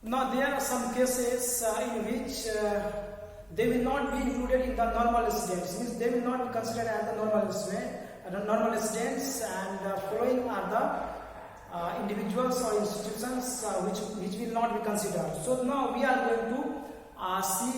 Now there are some cases in which they will not be included in the normal residents, means they will not be considered as the normal residents, and following are the individuals or institutions which will not be considered. So now we are going to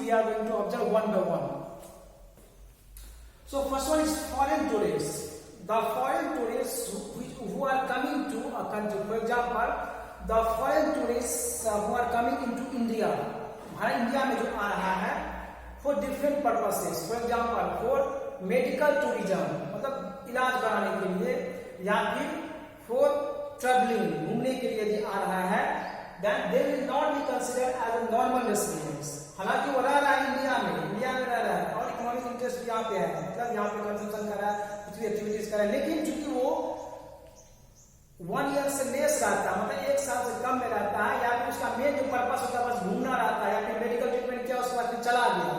we are going to observe one by one. So first one is foreign tourists. The foreign tourists who are coming to a country, for example, the foreign tourists who are coming into India, हमारा India में जो आ रहा है for different purposes, for example for medical tourism, मतलब इलाज कराने के लिए, या फिर for traveling, घूमने के लिए जो आ रहा है, then they will not be considered as a normal residents. हालांकि वो रह रहा है इंडिया में रह रहा है और इकोनॉमिक इंटरेस्ट यहाँ पे है, मतलब यहाँ पे कंजम्पशन कर रहा है, कुछ भी एक्टिविटीज कर रहा है, लेकिन चूंकि वो 1 ईयर से लेस रहता है, मतलब 1 साल से कम में रहता है, या फिर उसका मेन जो पर्पस होता है बस घूमना रहता है, या फिर मेडिकल ट्रीटमेंट किया उसके बाद फिर चला गया,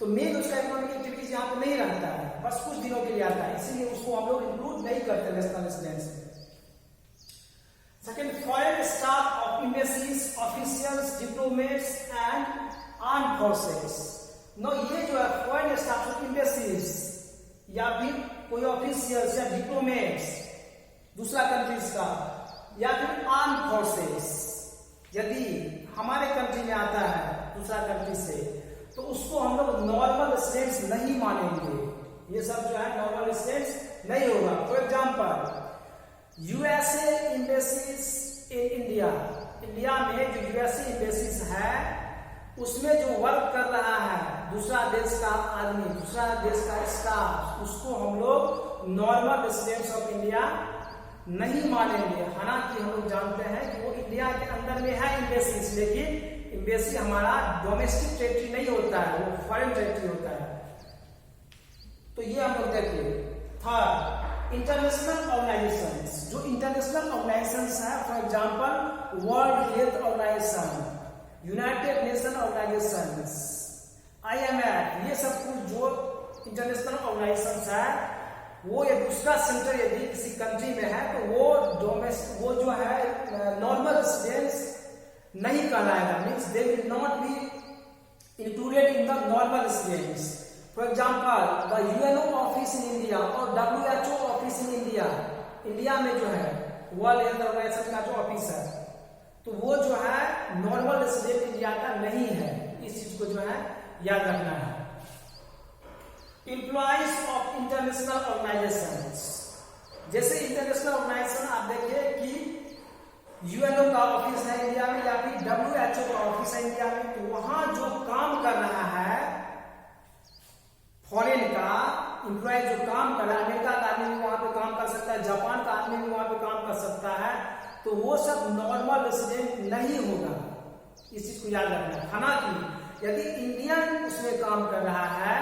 तो मेन उसका इकोनॉमिक एक्टिविटीज यहाँ पे नहीं रहता है, बस कुछ दिनों के लिए आता है, इसीलिए उसको हम लोग इंक्लूड नहीं करते नेशनल रेसिडेंस में. Second, foreign staff of embassies, officials, diplomats and armed forces. No, ये जो है फॉरेन स्टाफ ऑफ एम्बेसीज या फिर कोई ऑफिशियल्स या डिप्लोमेट्स दूसरा कंट्रीज का, या फिर आर्म्ड फोर्सेस, यदि हमारे कंट्री में आता है दूसरा कंट्री से, तो उसको हम लोग नॉर्मल रेसिडेंट्स नहीं मानेंगे. ये सब जो है नॉर्मल रेसिडेंट्स नहीं होगा. For example USA embassies in India, India में जो यूएसए एम्बेसीज है उसमें जो वर्क कर रहा है दूसरा देश का आदमी, दूसरा देश का स्टाफ, उसको हम लोग नॉर्मल रेसिडेंट्स ऑफ इंडिया नहीं मानेंगे. हालांकि हम लोग जानते हैं कि वो इंडिया के अंदर में है एम्बेसीज, लेकिन एम्बेसी हमारा डोमेस्टिक टेरिटरी नहीं होता है, वो फॉरेन टेरिटरी होता है. तो ये हम लोग देखिए. Third, international organisations. जो इंटरनेशनल ऑर्गेनाइजेशंस है, for example World Health Organisation, United Nation Organisations, IMF, ये सब कुछ जो इंटरनेशनल ऑर्गेनाइजेशंस है, वो ये दूसरा सेंटर यदि किसी कंट्री में है तो वो जो है नॉर्मल रेसिडेंट्स नहीं कहलाएगा, means they will not be included in the normal residents. For example the UNO office in India और WHO office in India, India में जो है वर्ल्ड हेल्थ ऑर्गेनाइजेशन का जो ऑफिस है, तो वो जो है नॉर्मल रेसिडेंट इंडिया का नहीं है. इस चीज को जो है याद रखना है. एम्प्लॉइज ऑफ इंटरनेशनल ऑर्गेनाइजेशंस, जैसे इंटरनेशनल ऑर्गेनाइजेशन आप देखिए कि UNO का ऑफिस है इंडिया में या फिर WHO का ऑफिस है इंडिया में, तो वहां जो काम कर रहा है फॉरेन का एम्प्लॉय जो काम कर रहा है, अमेरिका का आदमी भी वहां पे काम कर सकता है, जापान का आदमी भी वहां पे काम कर सकता है, तो वो सब नॉर्मल रेसिडेंट नहीं होगा. इस चीज को याद रखना. हालांकि यदि इंडियन उसमें काम कर रहा है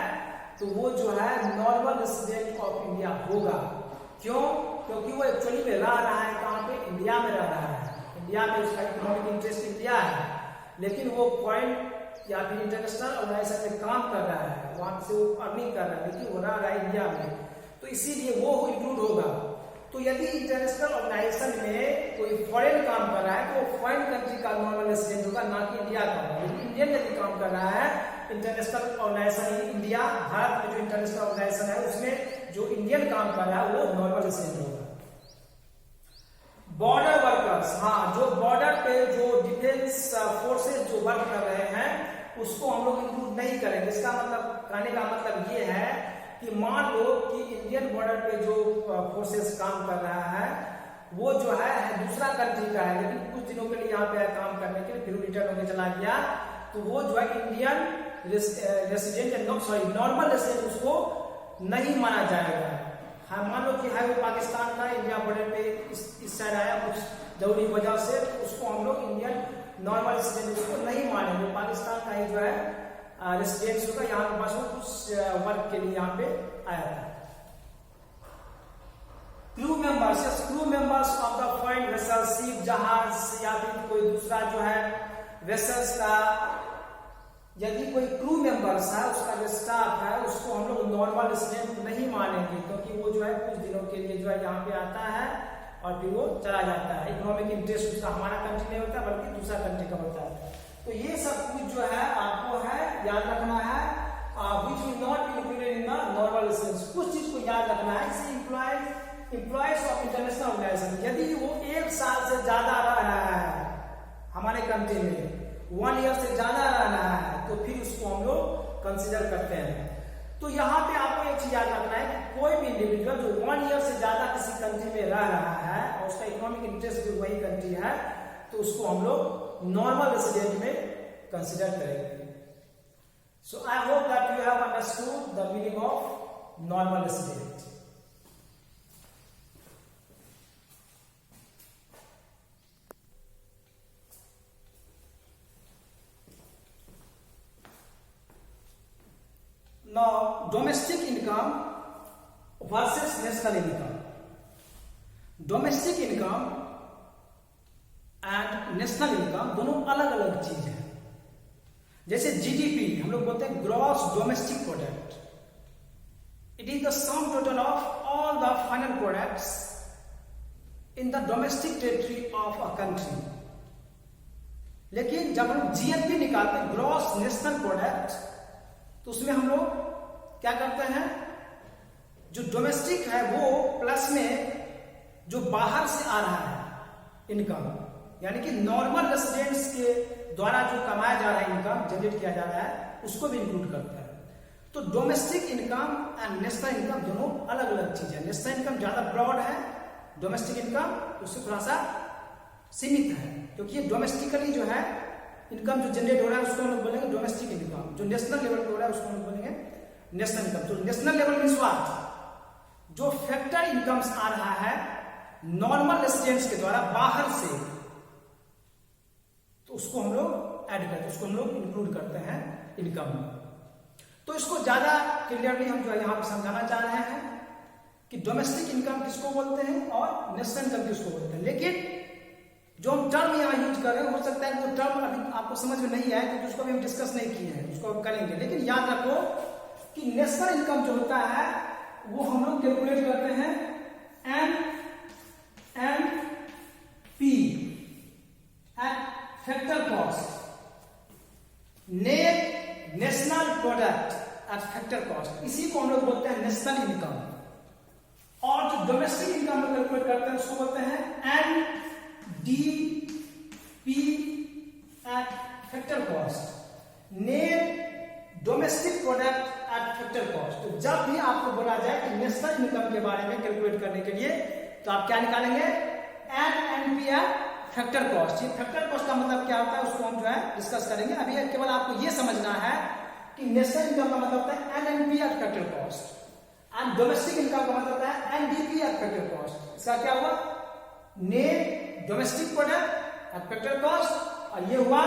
तो वो जो है नॉर्मल रेसिडेंट ऑफ इंडिया होगा. क्यों? क्योंकि वो एक्चुअली में रह रहा है कहां पे? इंडिया में रह रहा है, इंडिया में उसका इकोनॉमिक इंटरेस्ट इंडिया है, लेकिन वो फॉरेन या फिर इंटरनेशनल ऑर्गेनाइजेशन में काम कर रहा है, वहां से वो अर्निंग कर रहा है, लेकिन वो रह रहा है इंडिया में, तो इसीलिए वो इंक्लूड होगा. तो यदि इंटरनेशनल ऑर्गेनाइजेशन में कोई फॉरेन काम कर रहा है तो वो फॉरेन कंट्री का नॉर्मल रेसिडेंट होगा, ना कि इंडिया का. लेकिन इंडियन यदि काम कर रहा है international organisation in India, Bharat में जो इंटरनेशनल ऑर्गेनाइजेशन है उसमें जो इंडियन काम कर रहा है वो नॉर्मल रेसिडेंट होगा. बॉर्डर वर्कर्स, हाँ, जो बॉर्डर पे जो डिफेंस फोर्सेज जो वर्क कर रहे हैं उसको हम लोग इंक्लूड नहीं करेंगे. इसका मतलब, कहने का मतलब ये है कि मान लो कि इंडियन बॉर्डर पे जो फोर्सेस काम कर रहा है वो जो है दूसरा कंट्री का है, लेकिन कुछ दिनों के लिए यहाँ पे काम करने के लिए फिर रिटर्न होकर चला गया, तो वो जो है इंडियन रेसिडेंट, नॉर्मल रेसिडेंट उसको नहीं माना जाएगा. हाँ, मान लो कि है वो पाकिस्तान का, इंडिया बॉर्डर पे इस साइड आया कुछ जरूरी वजह से, तो उसको हम लोग इंडियन नॉर्मल रेसिडेंट उसको नहीं मानेंगे. पाकिस्तान का ही जो है रेसिडेंट्स होगा, यहाँ पे बस वो कुछ वर्क के लिए यहाँ पे आया था. Crew members, crew members of the foreign vessel, ship, जहाज या फिर कोई दूसरा जो है वेसल्स का यदि कोई क्रू मेंबर्स है, उसका जो स्टाफ है, उसको हम लोग नॉर्मल रेसिडेंट नहीं मानेंगे, क्योंकि वो जो है कुछ दिनों के लिए जो है यहाँ पे आता है और फिर वो चला जाता है। इकोनॉमिक इंटरेस्ट उसका हमारा कंट्री नहीं होता बल्कि दूसरा कंट्री का होता है। तो ये सब कुछ जो है आपको है याद रखना है, which will not be included in the normal residence। कुछ चीज को याद रखना है। जैसे एम्प्लॉयज ऑफ इंटरनेशनल ऑर्गेनाइजेशन, यदि वो 1 साल से ज्यादा रह रहा है हमारे कंट्री में, 1 ईयर से ज्यादा रह रहा है, तो फिर उसको हम लोग कंसिडर करते हैं। तो यहाँ पे आपको एक चीज याद रखना है कि कोई भी इंडिविजुअल जो 1 ईयर से ज्यादा किसी कंट्री में रह रहा है और उसका इकोनॉमिक इंटरेस्ट भी वही कंट्री है, तो उसको हम लोग नॉर्मल रेसिडेंट में कंसिडर करेंगे। So I hope that you have understood the meaning of normal resident. Now, domestic income versus national income. Domestic income and national income दोनों अलग अलग चीज है। जैसे जीडीपी हम लोग बोलते हैं gross domestic product, it is the sum total of all the final products in the domestic territory of a country. लेकिन जब हम जीएनपी निकालते हैं ग्रॉस नेशनल प्रोडक्ट, तो उसमें हम लोग क्या करते हैं, जो डोमेस्टिक है वो प्लस में जो बाहर से आ रहा है इनकम, यानी कि नॉर्मल रेसिडेंट्स के द्वारा जो कमाया जा रहा है इनकम जनरेट किया जा रहा है, उसको भी इंक्लूड करता है। तो domestic income and national income दोनों अलग अलग चीज है। नेशनल इनकम ज्यादा ब्रॉड है, डोमेस्टिक इनकम उससे थोड़ा सा सीमित है, क्योंकि ये डोमेस्टिकली जो है इनकम जो जनरेट हो रहा है उसको हम लोग बोलेंगे डोमेस्टिक इनकम, जो नेशनल लेवल पे हो रहा है उसको हम लोग बोलेंगे नेशनल इनकम। तो नेशनल लेवल मींस व्हाट, जो फैक्टर इनकम्स आ रहा है नॉर्मल रेसिडेंट्स के द्वारा बाहर से, तो उसको हम लोग ऐड करते हैं, उसको हम लोग इंक्लूड करते हैं इनकम में। तो इसको ज्यादा क्लियरली हम जो है यहाँ पे समझाना चाह रहे हैं कि डोमेस्टिक इनकम किसको बोलते हैं और नेशनल इनकम किसको बोलते हैं। लेकिन जो हम टर्म यहाँ यूज कर रहे हैं, हो सकता है वो टर्म अभी आपको समझ में नहीं आए, क्योंकि उसको भी हम डिस्कस नहीं किए हैं, उसको हम करेंगे। लेकिन याद रखो कि नेशनल इनकम जो होता है वो हम लोग कैलकुलेट करते हैं NNP eight factor cost, net national product at factor cost, इसी को हम लोग बोलते हैं नेशनल इनकम। और जो डोमेस्टिक इनकम लोग कैलकुलेट करते हैं उसको बोलते हैं NDP eight factor cost, net domestic product at factor cost. तो जब भी आपको बोला जाए कि नेशनल इनकम के बारे में कैलकुलेट करने के लिए, तो आप क्या निकालेंगे, NNP एट फैक्टर कॉस्ट। ये फैक्टर कॉस्ट का मतलब क्या होता है उसको हम जो है डिस्कस करेंगे। अभी केवल आपको ये समझना है कि नेशनल इनकम का मतलब होता है NNP eight factor cost and domestic income का मतलब होता है NDP एट फैक्टर कॉस्ट। इसका क्या हुआ, net domestic product at factor cost, और ये हुआ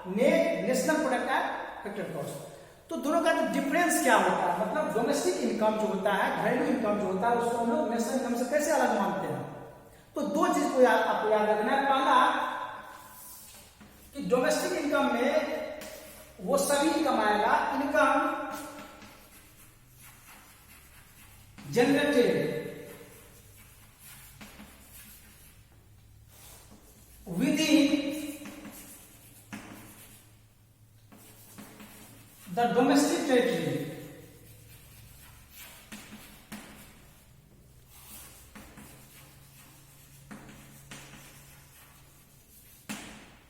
net national product at factor cost. तो दोनों का जो डिफरेंस क्या होता है, मतलब डोमेस्टिक इनकम जो होता है, घरेलू इनकम जो होता है, उसको हम लोग नेशनल इनकम से कैसे अलग मानते हैं। तो दो चीज को आपको याद रखना है। पहला कि डोमेस्टिक इनकम में वो सभी इनकम आएगा, income generated within the domestic territory,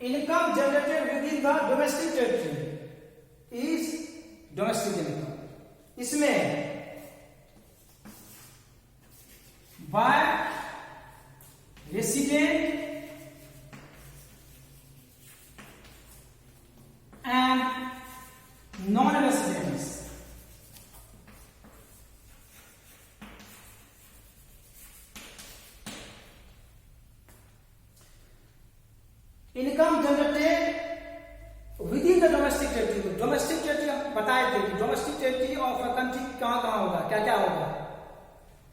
income generated within the domestic territory is domestic income। इसमें by resident and non-residents income generated with in the domestic territory. Domestic territory हम बताए थे कि domestic territory of a country कहां कहां होगा, क्या क्या होगा,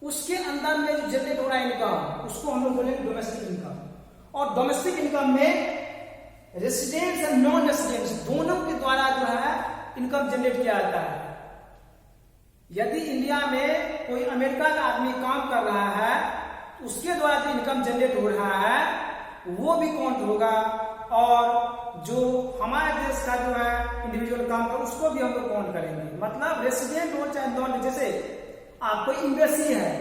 उसके अंदर में जो जनरेट हो रहा है इनकम उसको हम लोग बोलेंगे डोमेस्टिक इनकम। और डोमेस्टिक इनकम में रेसिडेंट्स एंड नॉन रेसिडेंट्स दोनों के द्वारा जो है इनकम जनरेट किया जाता है। यदि इंडिया में कोई अमेरिका का आदमी काम कर रहा है उसके द्वारा जो इनकम जनरेट हो रहा है वो भी काउंट होगा, और जो हमारे देश का जो है इंडिविजुअल काम का उसको भी हम लोग काउंट करेंगे। मतलब रेसिडेंट हो चाहे नॉन, जैसे आपको एम्बेसी है,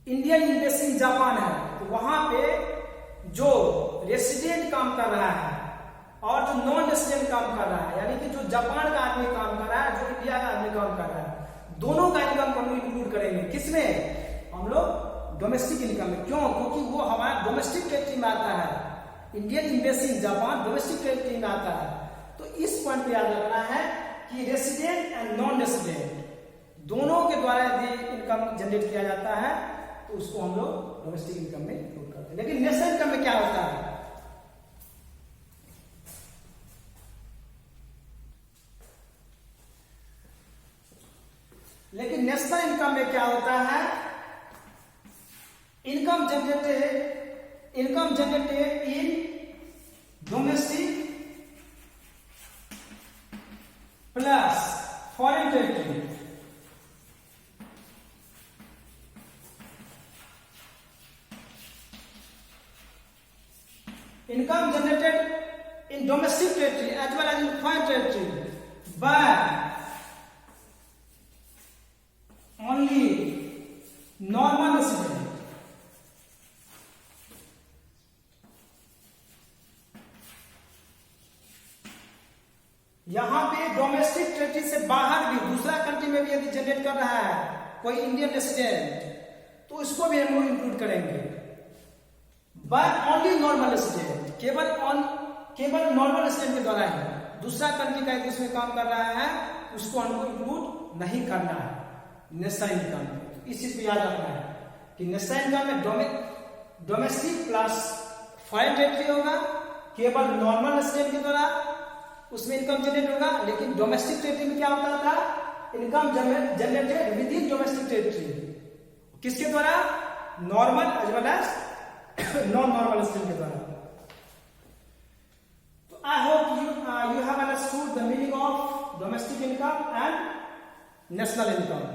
इंडियन एम्बेसी जापान है, तो वहां पे जो रेसिडेंट काम कर रहा है और जो नॉन रेसिडेंट काम कर रहा है, यानी कि जो जापान का आदमी काम कर रहा है, जो इंडिया का आदमी काम कर रहा है, दोनों का इनकम को हम लोग इंक्लूड करेंगे। किसमें? हम लोग डोमेस्टिक इनकम में। क्यों? क्योंकि वो हमारा डोमेस्टिक टेरिटरी में आता है। Indian embassy in Japan domestic territory में आता है। तो इस पॉइंट पे याद रखना है कि रेसिडेंट एंड नॉन रेसिडेंट दोनों के द्वारा यदि इनकम जनरेट किया जाता है तो उसको हम लोग डोमेस्टिक इनकम में इंक्लूड करते हैं। लेकिन नेशनल इनकम में क्या होता है? लेकिन नेशनल इनकम में क्या होता है? Income generated in domestic plus foreign territory. Income generated in domestic territory as well as in foreign territory by only normal resident. यहां पे डोमेस्टिक टेरिटरी से बाहर भी दूसरा कंट्री में भी यदि जनरेट कर रहा है कोई इंडियन रेसिडेंट, तो इसको भी हम लोग इंक्लूड करेंगे। बाय ओनली नॉर्मल रेसिडेंट, केवल नॉर्मल रेसिडेंट के द्वारा ही। दूसरा कंट्री का यदि इसमें काम कर रहा है उसको हमको इंक्लूड नहीं करना है नेशनल इनकम में। इस चीज को याद रखना है कि नेशनल इनकम में डोमेस्टिक प्लस फॉरेन टेरिटरी होगा, केवल नॉर्मल रेसिडेंट के द्वारा उसमें इनकम जनरेट होगा। लेकिन डोमेस्टिक टेरिटरी में क्या होता था? Income generated within domestic territory. किसके द्वारा? Normal as well as non normal resident के द्वारा। तो I hope you have understood the meaning of domestic income and national income.